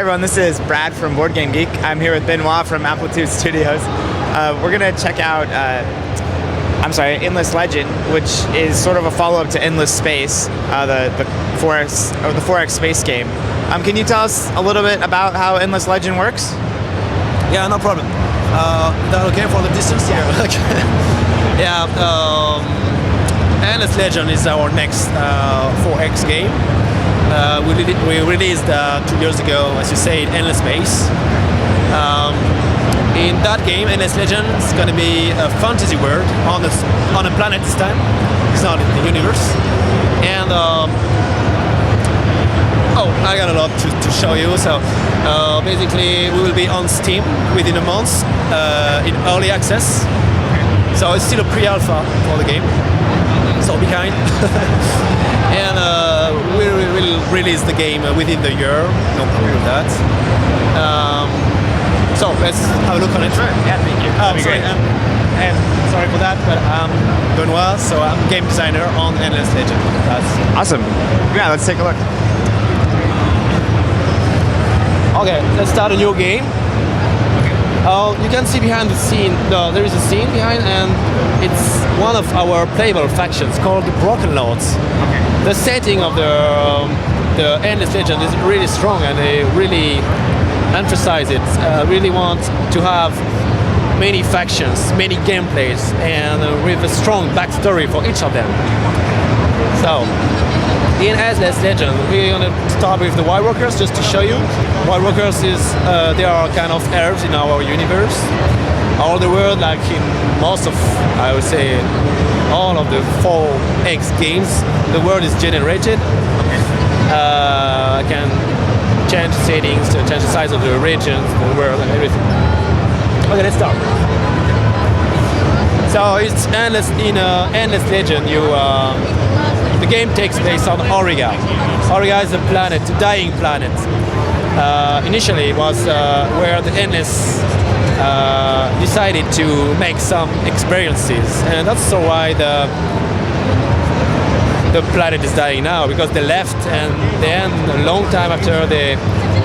everyone, this is Brad from Board Game Geek. I'm here with Benoit from Amplitude Studios. We're going to check out, Endless Legend, which is sort of a follow-up to Endless Space, the 4X space game. Can you tell us a little bit about how Endless Legend works? Yeah, no problem. That okay for the distance? Yeah. Okay. Yeah. Endless Legend is our next 4X game. We released 2 years ago, as you said, Endless Space. In that game, Endless Legend is going to be a fantasy world on a planet this time. It's not in the universe. And I got a lot to show you. So basically, we will be on Steam within a month in early access. So it's still a pre-alpha for the game. So be kind. And we will release the game within the year. No problem with that. So let's have a look on it. Sure. Yeah, thank you. Sorry, and sorry for that, but I'm Benoit, so I'm game designer on Endless Legend. That's awesome. Yeah, let's take a look. Okay, let's start a new game. You can see behind the scene, there is a scene behind, and it's one of our playable factions called the Broken Lords. Okay. The setting of the Endless Legend is really strong, and they really emphasize it. Really want to have many factions, many gameplays, and with a strong backstory for each of them. So, in Endless Legend, we're going to start with the White Walkers, just to show you. White Walkers they are kind of elves in our universe. All the world, like in most of, I would say, all of the 4X games, the world is generated. I can change settings, to change the size of the regions, the world, and everything. Okay, let's start. So it's Endless Legend. The game takes place on Auriga. Auriga is a planet, a dying planet. Initially, it was where the Endless decided to make some experiences, and that's so why the planet is dying now, because they left, and then a long time after the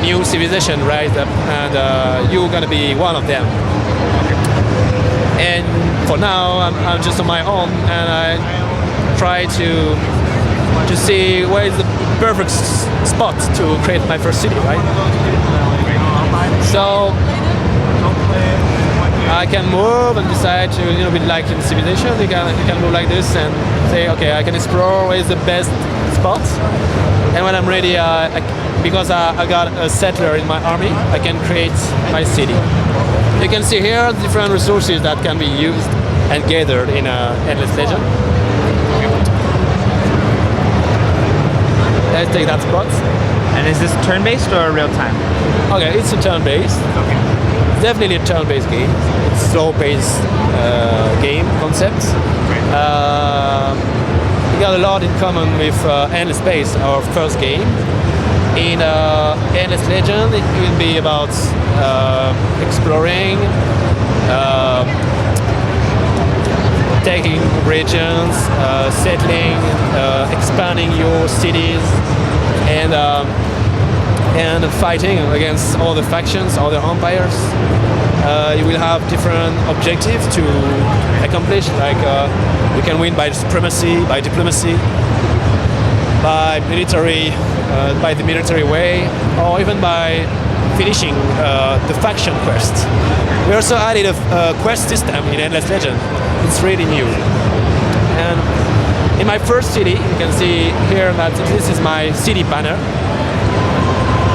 new civilization rise up, and you're gonna be one of them. And for now, I'm just on my own, and I try to see where is the perfect spot to create my first city, right? So I can move and decide to, be like in civilization. You can move like this and say, okay, I can explore where is the best spot. And when I'm ready, because I got a settler in my army, I can create my city. You can see here different resources that can be used and gathered in Endless Legend. Let's take that spot. And is this turn-based or real-time? Okay, it's a turn-based. Okay. It's definitely a turn-based game. It's a slow-paced game concept. We got a lot in common with Endless Space, our first game. In Endless Legend, it will be about exploring, taking regions, settling, expanding your cities, and fighting against all the factions, all the empires. You will have different objectives to accomplish, like you can win by supremacy, by diplomacy, by the military way, or even by finishing the faction quest. We also added a quest system in Endless Legend. It's really new. And in my first city, you can see here that this is my city banner.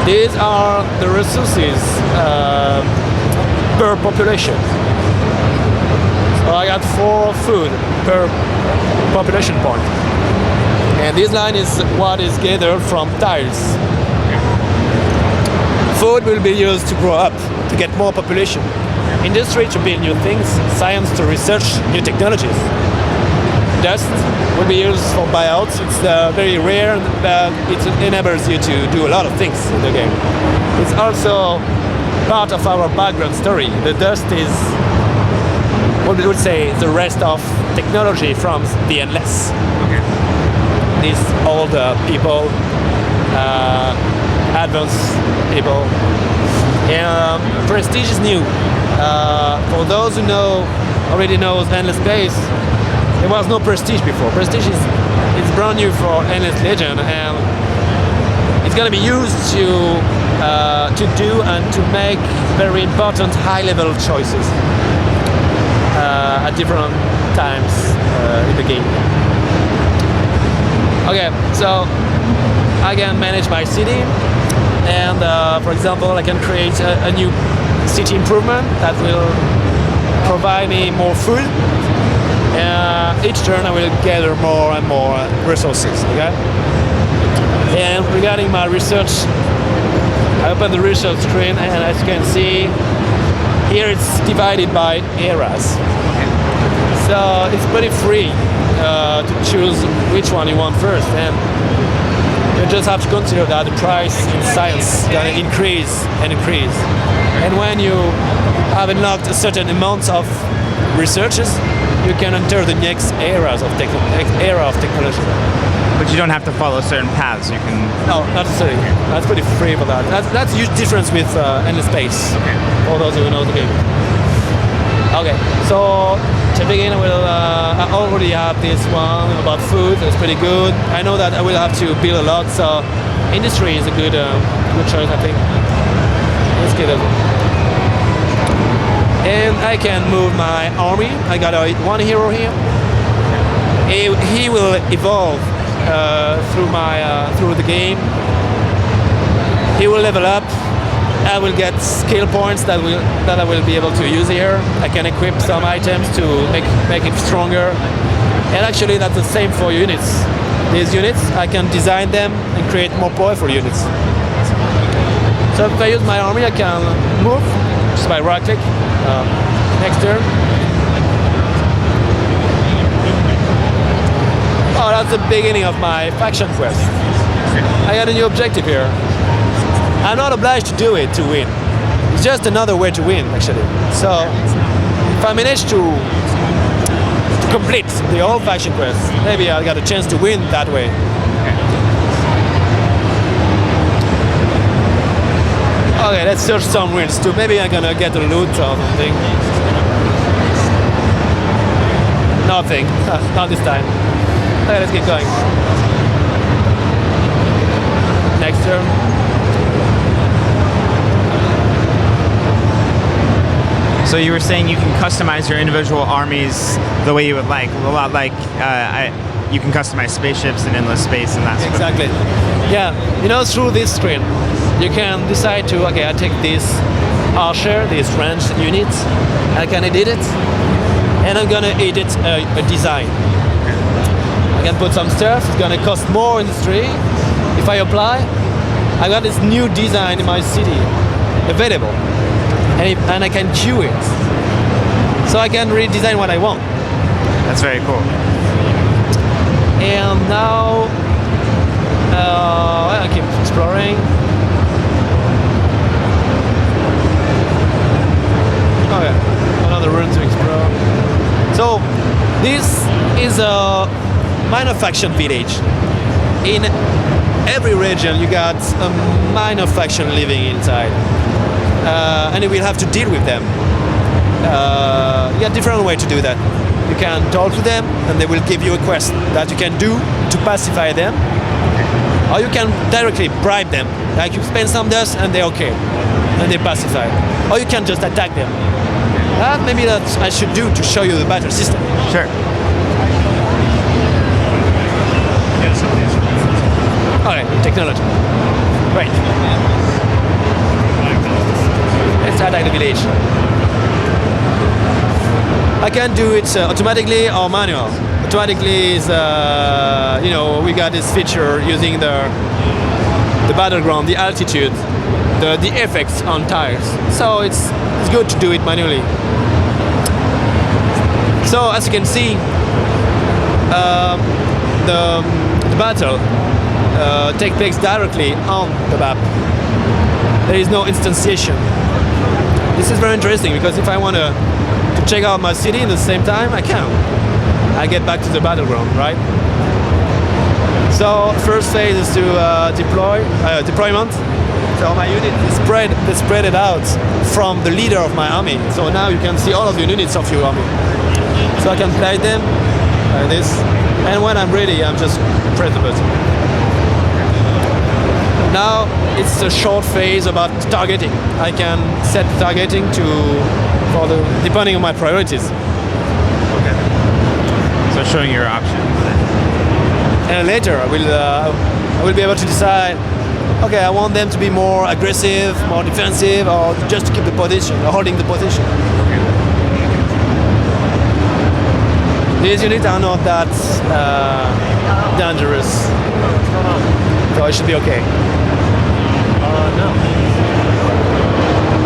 These are the resources per population. So I got 4 food per population point. And this line is what is gathered from tiles. Food will be used to grow up, to get more population. Industry to build new things, science to research new technologies. Dust will be used for buyouts. It's very rare, but it enables you to do a lot of things in the game. It's also part of our background story. The dust is what we would say the rest of technology from the Endless. Okay. These old people advanced people. And Prestige is new. For those who already knows Endless Space, there was no Prestige before. Prestige is brand new for Endless Legend, and it's going to be used to do and to make very important high-level choices at different times in the game. Okay, so I can manage my city, and for example, I can create a new city improvement that will provide me more food. Each turn I will gather more and more resources. Okay. And regarding my research, I open the research screen, and as you can see, here it's divided by eras. So it's pretty free to choose which one you want first, and you just have to consider that the price in science is going to increase and increase. And when you have unlocked a certain amount of researches, you can enter the next era of technology. But you don't have to follow certain paths. You can. No, not necessarily. That's pretty free for that. That's a huge difference with Endless Space. Okay. For those who know the game. Okay, so to begin, I already have this one about food. It's pretty good. I know that I will have to build a lot, so industry is a good choice, I think. Let's get it. And I can move my army. I got one hero here. He will evolve through the game. He will level up. I will get skill points that I will be able to use here. I can equip some items to make it stronger. And actually, that's the same for units. These units, I can design them and create more powerful units. So if I use my army, I can move just by right click. Next turn. Oh, that's the beginning of my faction quest. I got a new objective here. I'm not obliged to do it to win. It's just another way to win, actually. So, if I manage to complete the whole faction quest, maybe I got a chance to win that way. Okay, let's search some ruins too. Maybe I'm gonna get a loot or something. Nothing. Not this time. Okay, let's get going. Next turn. So you were saying you can customize your individual armies the way you would like, a lot like you can customize spaceships in Endless Space and that sort Exactly. Yeah, through this screen, you can decide to, okay, I take this archer, this ranged unit, I can edit it, and I'm gonna edit a design. I can put some stuff, it's gonna cost more industry. If I apply, I got this new design in my city available. And I can queue it. So I can redesign what I want. That's very cool. And now I keep exploring. Okay, another room to explore. So this is a minor faction village. In every region you got a minor faction living inside. And you will have to deal with them. You got different ways to do that. You can talk to them and they will give you a quest that you can do to pacify them. Or you can directly bribe them. Like you spend some dust and they're okay. And they pacify. Or you can just attack them. Maybe that I should do to show you the battle system. Sure. Alright, technology. Great. Let's attack the village. I can do it automatically or manual. Automatically is, we got this feature using the battleground, the altitude, the effects on tires. So it's good to do it manually. So as you can see, the battle takes place directly on the map. There is no instantiation. This is very interesting because if I want to check out my city in the same time, I can. I get back to the battleground, right? So first phase is to deployment. So my unit they spread it out from the leader of my army. So now you can see all of the units of your army. So I can play them like this, and when I'm ready, I'm just press the button. Now it's a short phase about targeting. I can set targeting depending on my priorities. Okay. So showing your options. And later I will be able to decide, okay, I want them to be more aggressive, more defensive, or just to keep the position, or holding the position. These units are not that dangerous, so it should be okay.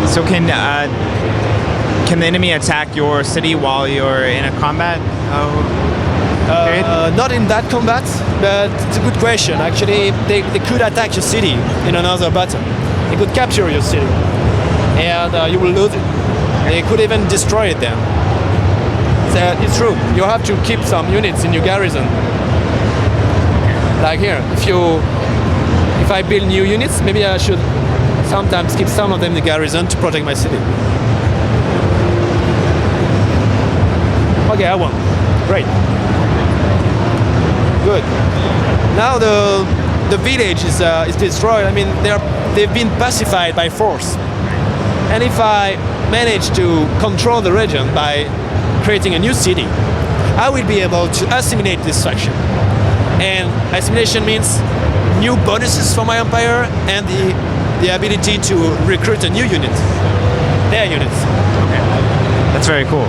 So can the enemy attack your city while you're in a combat? Not in that combat, but it's a good question. Actually, they could attack your city in another battle. They could capture your city, and you will lose it. They could even destroy it then. So it's true. You have to keep some units in your garrison. Like here, if I build new units, maybe I should sometimes keep some of them in the garrison to protect my city. Okay, I won. Great. Good. Now the village is destroyed. I mean, they've been pacified by force. And if I manage to control the region by creating a new city, I will be able to assimilate this faction. And assimilation means new bonuses for my empire and the ability to recruit a new unit. Their units. Okay. That's very cool.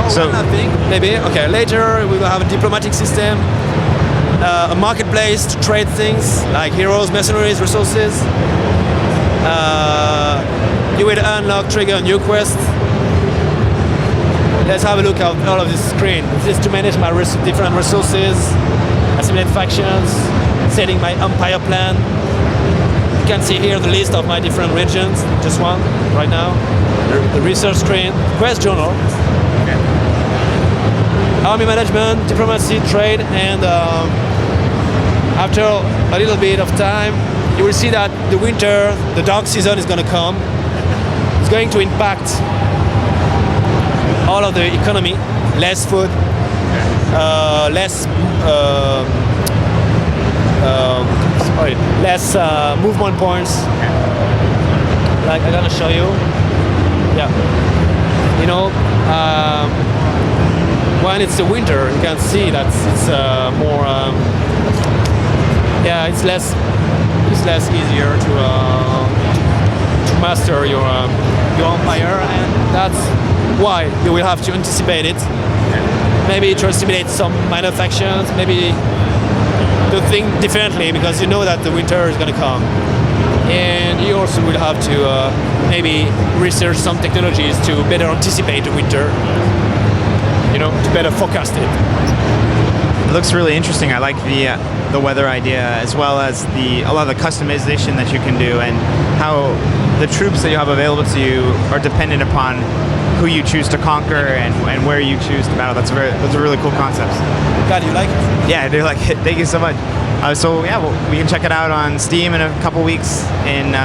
So thing, maybe. Okay. Later we will have a diplomatic system, a marketplace to trade things like heroes, mercenaries, resources. You will unlock, trigger a new quest. Let's have a look at all of this screen. This is to manage my different resources, assimilate factions, setting my empire plan. You can see here the list of my different regions, just one right now. The research screen, quest journal, army management, diplomacy, trade, and after a little bit of time, you will see that the winter, the dark season is going to come. It's going to impact all of the economy, less food, less movement points. Like I'm gonna show you. Yeah, you know, when it's the winter, you can see that it's more. Yeah, it's less easier to master your empire, and that's why you will have to anticipate it. Maybe to assimilate some minor factions, maybe to think differently because you know that the winter is going to come. And you also will have to maybe research some technologies to better anticipate the winter, you know, to better forecast it. It looks really interesting. I like the weather idea, as well as a lot of the customization that you can do, and how the troops that you have available to you are dependent upon who you choose to conquer and where you choose to battle. Those are really cool concepts. God, you like it? Yeah, I do like it. Thank you so much. So yeah, well, we can check it out on Steam in a couple weeks in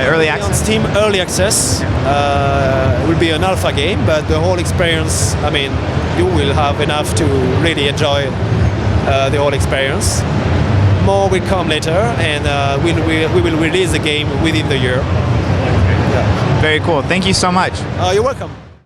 early access. On Steam early access. It will be an alpha game, but the whole experience, I mean, you will have enough to really enjoy the whole experience. More will come later, and we will release the game within the year. Yeah. Very cool. Thank you so much. You're welcome.